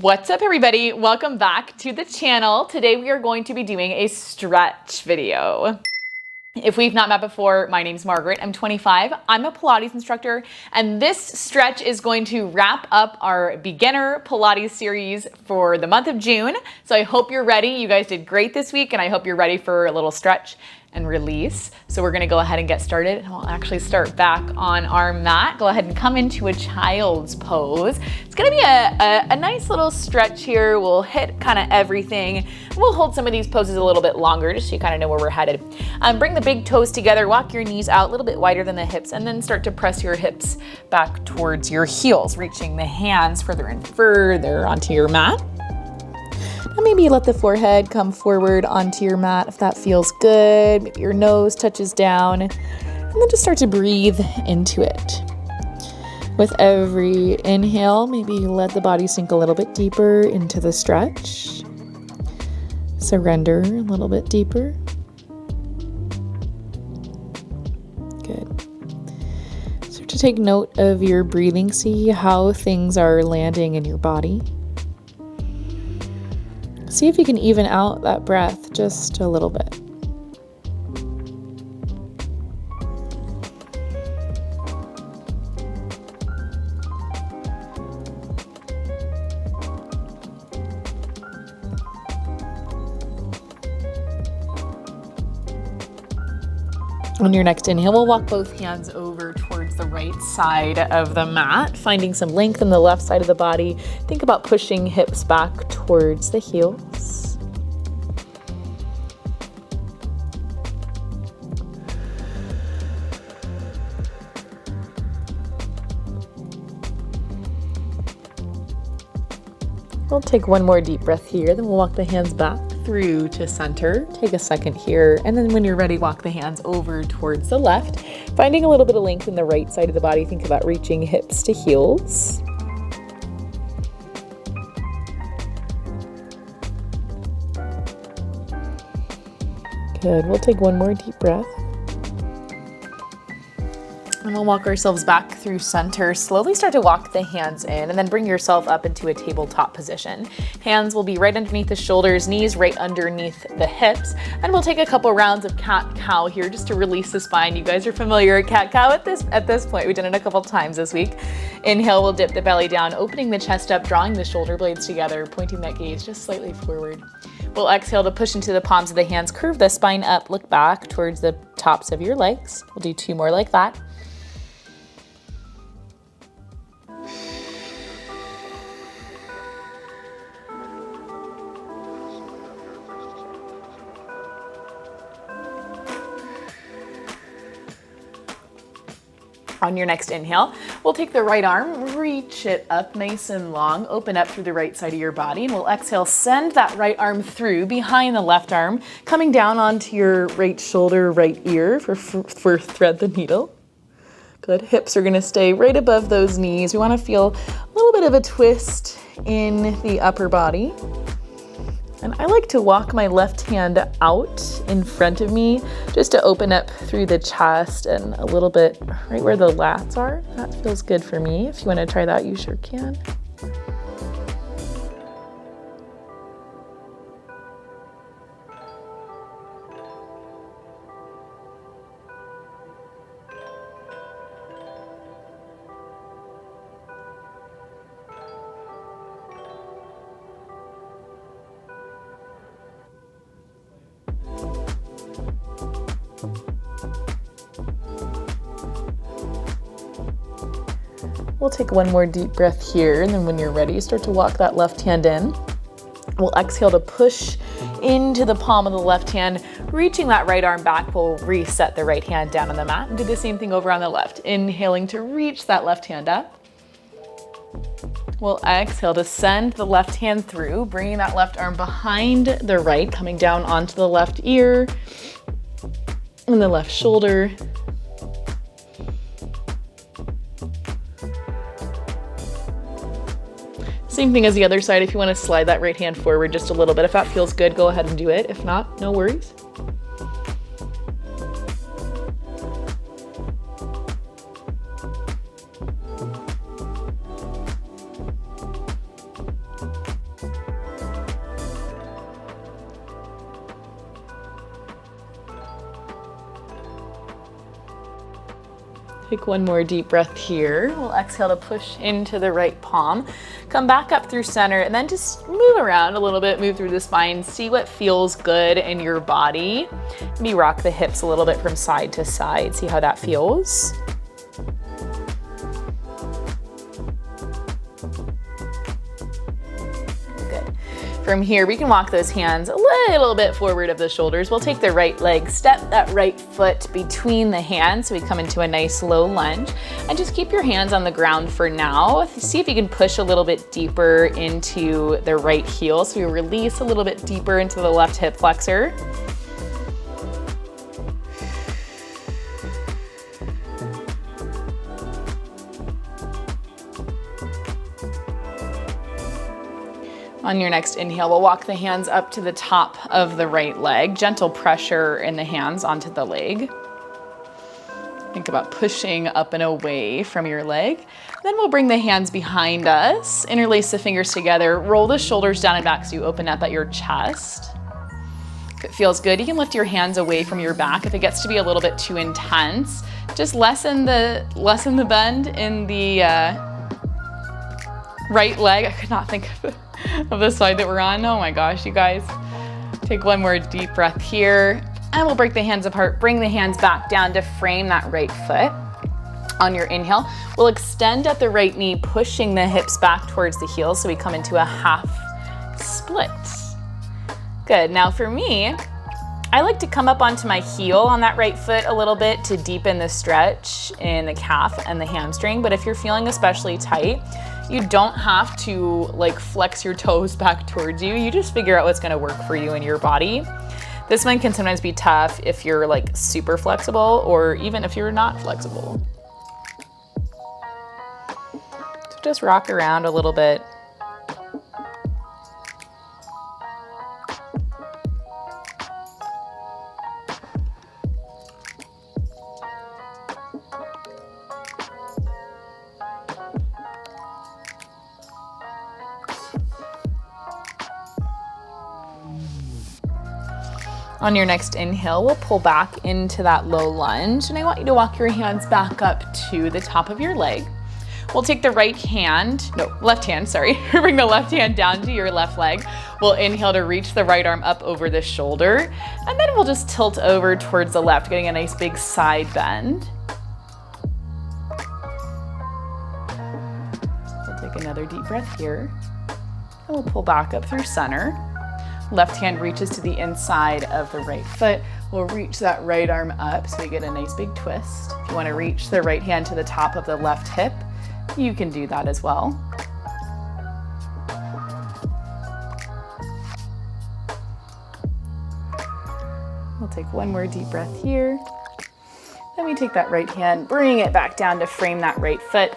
What's up, everybody? Welcome back to the channel. Today we are going to be doing a stretch video. If we've not met before, my name's Margaret. I'm 25. I'm a Pilates instructor, and this stretch is going to wrap up our beginner Pilates series for the month of June. So I hope you're ready. You guys did great this week, and I hope you're ready for a little stretch and release. So we're gonna go ahead and get started, and we'll actually start back on our mat. Go ahead and come into a child's pose. It's gonna be a nice little stretch here. We'll hit kind of everything. We'll hold some of these poses a little bit longer just so you kind of know where we're headed. Bring the big toes together, walk your knees out a little bit wider than the hips, and then start to press your hips back towards your heels, reaching the hands further and further onto your mat. Now maybe let the forehead come forward onto your mat if that feels good. Maybe your nose touches down, and then just start to breathe into it. With every inhale, maybe let the body sink a little bit deeper into the stretch. Surrender a little bit deeper. Good. Start to take note of your breathing. See how things are landing in your body. See if you can even out that breath just a little bit. On your next inhale, we'll walk both hands over towards the right side of the mat, finding some length in the left side of the body. Think about pushing hips back towards the heels. We'll take one more deep breath here, then we'll walk the hands back through to center. Take a second here, and then when you're ready, walk the hands over towards the left. Finding a little bit of length in the right side of the body, think about reaching hips to heels. Good, we'll take one more deep breath. And we'll walk ourselves back through center. Slowly start to walk the hands in, and then bring yourself up into a tabletop position. Hands will be right underneath the shoulders, knees right underneath the hips. And we'll take a couple rounds of cat-cow here just to release the spine. You guys are familiar with cat-cow at this point. We've done it a couple times this week. Inhale, we'll dip the belly down, opening the chest up, drawing the shoulder blades together, pointing that gaze just slightly forward. We'll exhale to push into the palms of the hands, curve the spine up, look back towards the tops of your legs. We'll do two more like that. On your next inhale, we'll take the right arm, reach it up nice and long, open up through the right side of your body, and we'll exhale, send that right arm through behind the left arm, coming down onto your right shoulder, right ear for thread the needle. Good, hips are gonna stay right above those knees. We wanna feel a little bit of a twist in the upper body. And I like to walk my left hand out in front of me just to open up through the chest and a little bit right where the lats are. That feels good for me. If you want to try that, you sure can. We'll take one more deep breath here, and then when you're ready, start to walk that left hand in. We'll exhale to push into the palm of the left hand, reaching that right arm back. We'll reset the right hand down on the mat and do the same thing over on the left. Inhaling to reach that left hand up. We'll exhale to send the left hand through, bringing that left arm behind the right, coming down onto the left ear and the left shoulder. Same thing as the other side. If you want to slide that right hand forward just a little bit, if that feels good, go ahead and do it. If not, no worries. Take one more deep breath here. We'll exhale to push into the right palm. Come back up through center and then just move around a little bit, move through the spine, see what feels good in your body. Maybe rock the hips a little bit from side to side, see how that feels. From here, we can walk those hands a little bit forward of the shoulders. We'll take the right leg, step that right foot between the hands so we come into a nice low lunge, and just keep your hands on the ground for now. See if you can push a little bit deeper into the right heel so we release a little bit deeper into the left hip flexor. On your next inhale, we'll walk the hands up to the top of the right leg. Gentle pressure in the hands onto the leg. Think about pushing up and away from your leg. Then we'll bring the hands behind us, interlace the fingers together, roll the shoulders down and back so you open up at your chest. If it feels good, you can lift your hands away from your back. If it gets to be a little bit too intense, just lessen the bend in the right leg. I could not think of the side that we're on. Oh my gosh, you guys. Take one more deep breath here, and we'll break the hands apart. Bring the hands back down to frame that right foot. On your inhale, we'll extend at the right knee, pushing the hips back towards the heels so we come into a half split. Good. Now for me, I like to come up onto my heel on that right foot a little bit to deepen the stretch in the calf and the hamstring. But if you're feeling especially tight, you don't have to like flex your toes back towards you. You just figure out what's gonna work for you and your body. This one can sometimes be tough if you're like super flexible or even if you're not flexible. So just rock around a little bit. On your next inhale, we'll pull back into that low lunge, and I want you to walk your hands back up to the top of your leg. We'll take the left hand, bring the left hand down to your left leg. We'll inhale to reach the right arm up over the shoulder, and then we'll just tilt over towards the left, getting a nice big side bend. We'll take another deep breath here, and we'll pull back up through center. Left hand reaches to the inside of the right foot. We'll reach that right arm up so we get a nice big twist. If you want to reach the right hand to the top of the left hip, you can do that as well. We'll take one more deep breath here. Then we take that right hand, bring it back down to frame that right foot.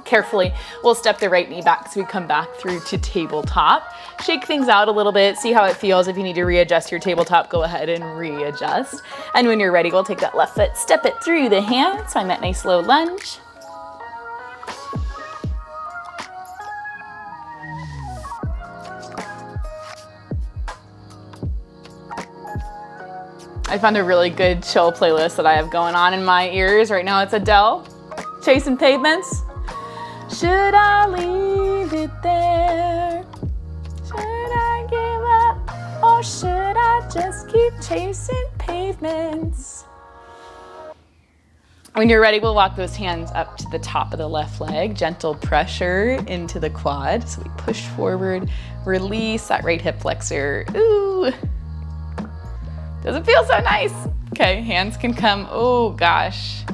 Carefully, we'll step the right knee back so we come back through to tabletop. Shake things out a little bit, see how it feels. If you need to readjust your tabletop, go ahead and readjust. And when you're ready, we'll take that left foot, step it through the hands, find that nice low lunge. I found a really good chill playlist that I have going on in my ears. Right now it's Adele, Chasing Pavements. Should I leave it there? Should I give up? Or should I just keep chasing pavements? When you're ready, we'll walk those hands up to the top of the left leg. Gentle pressure into the quad. So we push forward, release that right hip flexor. Ooh. Doesn't feel so nice. Okay, hands can come, oh gosh.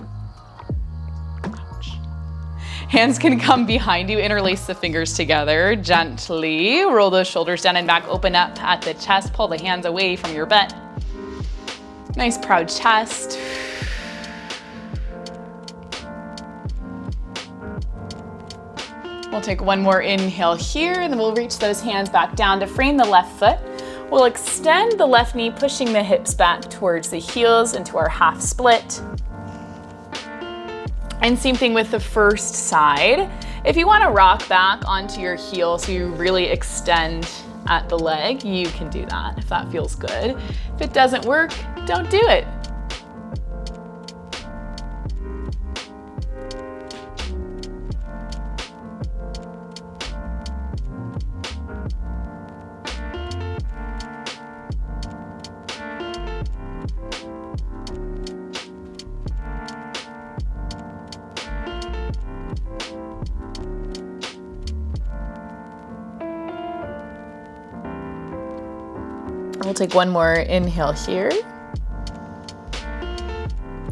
Hands can come behind you, interlace the fingers together gently. Roll those shoulders down and back, open up at the chest, pull the hands away from your butt. Nice proud chest. We'll take one more inhale here, and then we'll reach those hands back down to frame the left foot. We'll extend the left knee, pushing the hips back towards the heels into our half split. And same thing with the first side. If you want to rock back onto your heel so you really extend at the leg, you can do that if that feels good. If it doesn't work, don't do it. We'll take one more inhale here.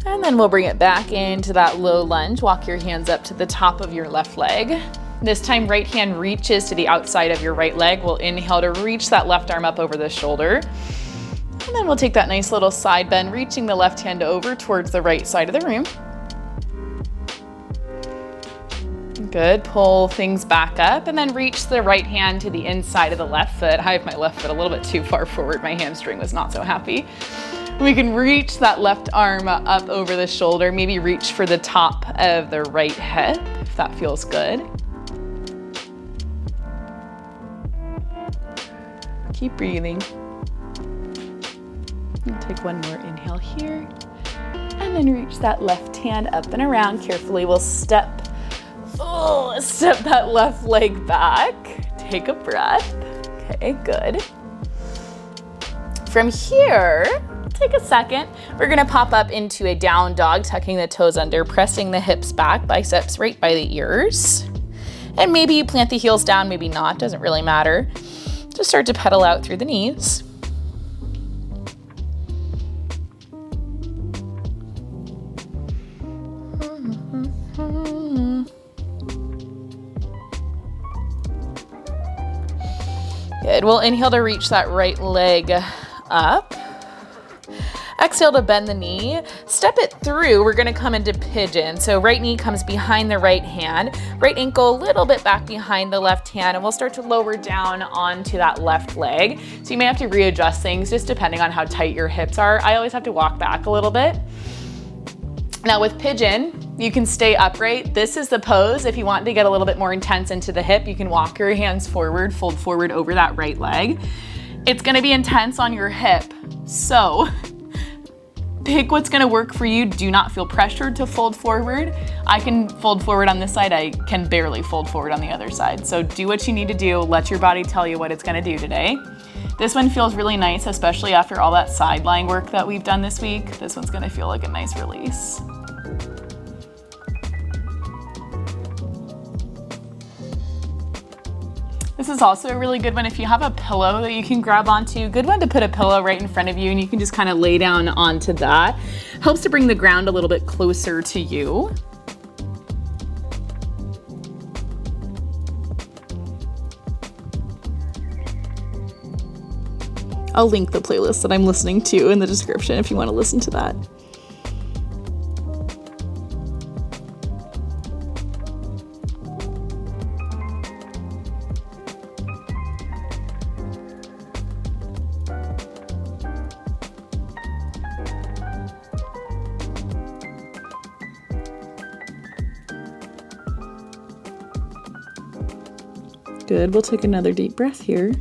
And then we'll bring it back into that low lunge. Walk your hands up to the top of your left leg. This time, right hand reaches to the outside of your right leg. We'll inhale to reach that left arm up over the shoulder. And then we'll take that nice little side bend, reaching the left hand over towards the right side of the room. Good, pull things back up and then reach the right hand to the inside of the left foot. I have my left foot a little bit too far forward. My hamstring was not so happy. We can reach that left arm up over the shoulder, maybe reach for the top of the right hip, if that feels good. Keep breathing. We'll take one more inhale here, and then reach that left hand up and around. Carefully, we'll step that left leg back. Take a breath. Okay, good. From here, take a second. We're gonna pop up into a down dog, tucking the toes under, pressing the hips back, biceps right by the ears. And maybe you plant the heels down, maybe not, doesn't really matter. Just start to pedal out through the knees. Good, we'll inhale to reach that right leg up. Exhale to bend the knee, step it through. We're gonna come into pigeon. So right knee comes behind the right hand, right ankle a little bit back behind the left hand, and we'll start to lower down onto that left leg. So you may have to readjust things just depending on how tight your hips are. I always have to walk back a little bit. Now with pigeon, you can stay upright. This is the pose. If you want to get a little bit more intense into the hip, you can walk your hands forward, fold forward over that right leg. It's gonna be intense on your hip. So pick what's gonna work for you. Do not feel pressured to fold forward. I can fold forward on this side. I can barely fold forward on the other side. So do what you need to do. Let your body tell you what it's gonna do today. This one feels really nice, especially after all that side lying work that we've done this week. This one's gonna feel like a nice release. This is also a really good one if you have a pillow that you can grab onto. Good one to put a pillow right in front of you and you can just kind of lay down onto that. Helps to bring the ground a little bit closer to you. I'll link the playlist that I'm listening to in the description if you want to listen to that. Good, we'll take another deep breath here.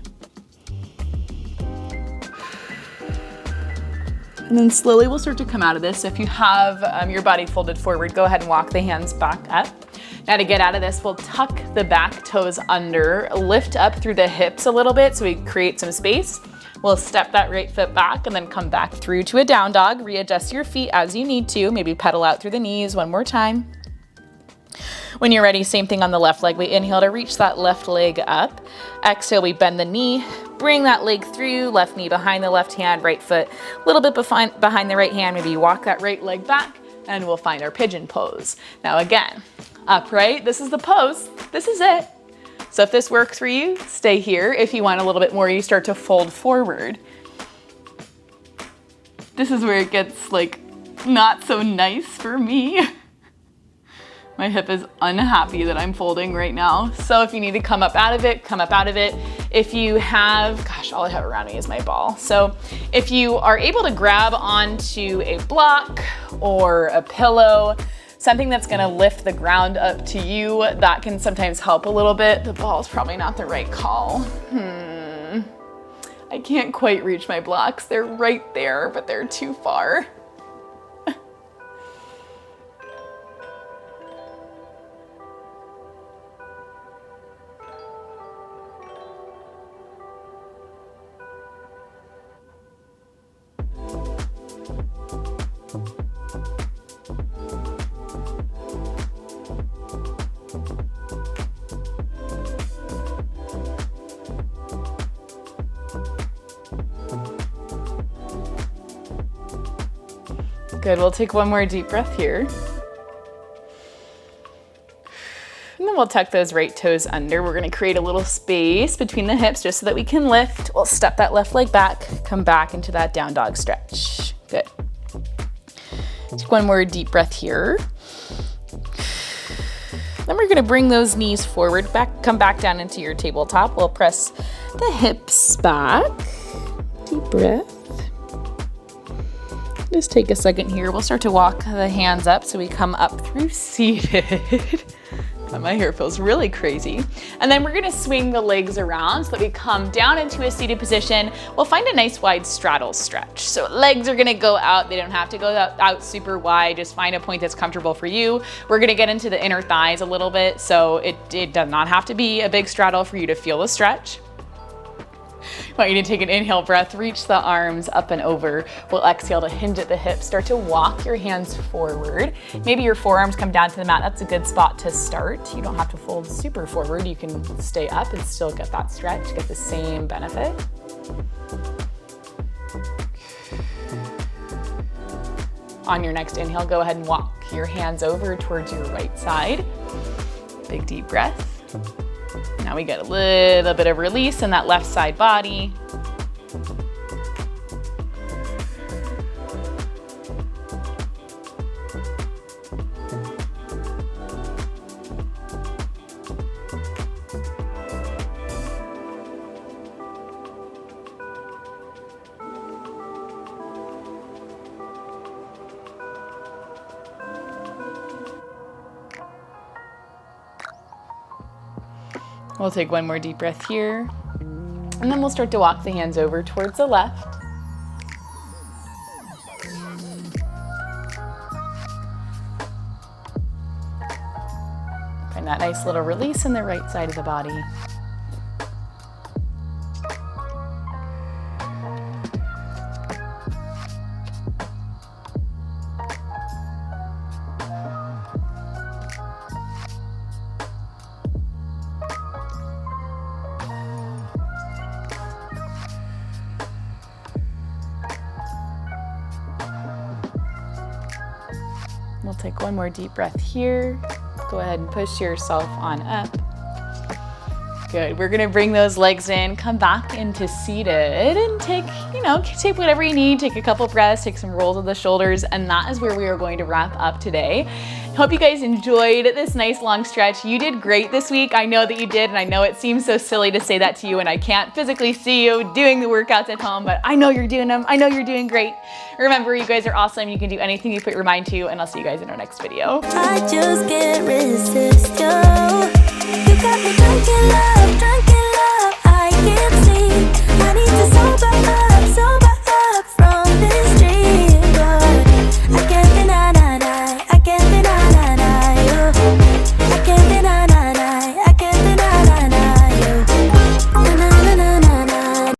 And then slowly we'll start to come out of this. So if you have your body folded forward, go ahead and walk the hands back up. Now to get out of this, we'll tuck the back toes under, lift up through the hips a little bit so we create some space. We'll step that right foot back and then come back through to a down dog. Readjust your feet as you need to. Maybe pedal out through the knees one more time. When you're ready, same thing on the left leg. We inhale to reach that left leg up. Exhale, we bend the knee, bring that leg through, left knee behind the left hand, right foot a little bit behind the right hand. Maybe you walk that right leg back and we'll find our pigeon pose. Now again, upright, this is the pose, this is it. So if this works for you, stay here. If you want a little bit more, you start to fold forward. This is where it gets like not so nice for me. My hip is unhappy that I'm folding right now. So if you need to come up out of it, come up out of it. If you have, gosh, all I have around me is my ball. So if you are able to grab onto a block or a pillow, something that's gonna lift the ground up to you, that can sometimes help a little bit. The ball's probably not the right call. I can't quite reach my blocks. They're right there, but they're too far. Good, we'll take one more deep breath here. And then we'll tuck those right toes under. We're gonna create a little space between the hips just so that we can lift. We'll step that left leg back, come back into that down dog stretch. Good. Take one more deep breath here. Then we're gonna bring those knees forward, come back down into your tabletop. We'll press the hips back. Deep breath. Just take a second here. We'll start to walk the hands up so we come up through seated. My hair feels really crazy. And then we're gonna swing the legs around so that we come down into a seated position. We'll find a nice wide straddle stretch. So legs are gonna go out. They don't have to go out super wide. Just find a point that's comfortable for you. We're gonna get into the inner thighs a little bit, so it does not have to be a big straddle for you to feel the stretch. I want you to take an inhale breath, reach the arms up and over. We'll exhale to hinge at the hips, start to walk your hands forward. Maybe your forearms come down to the mat. That's a good spot to start. You don't have to fold super forward. You can stay up and still get that stretch, get the same benefit. On your next inhale, go ahead and walk your hands over towards your right side. Big deep breath. Now we get a little bit of release in that left side body. We'll take one more deep breath here, and then we'll start to walk the hands over towards the left. Find that nice little release in the right side of the body. We'll take one more deep breath here. Go ahead and push yourself on up. Good, we're gonna bring those legs in, come back into seated, and take whatever you need, take a couple breaths, take some rolls of the shoulders, and that is where we are going to wrap up today. Hope you guys enjoyed this nice long stretch. You did great this week. I know that you did, and I know it seems so silly to say that to you, and I can't physically see you doing the workouts at home, but I know you're doing them. I know you're doing great. Remember, you guys are awesome. You can do anything you put your mind to, and I'll see you guys in our next video. I just can't resist you. You got me drunk in love, drunk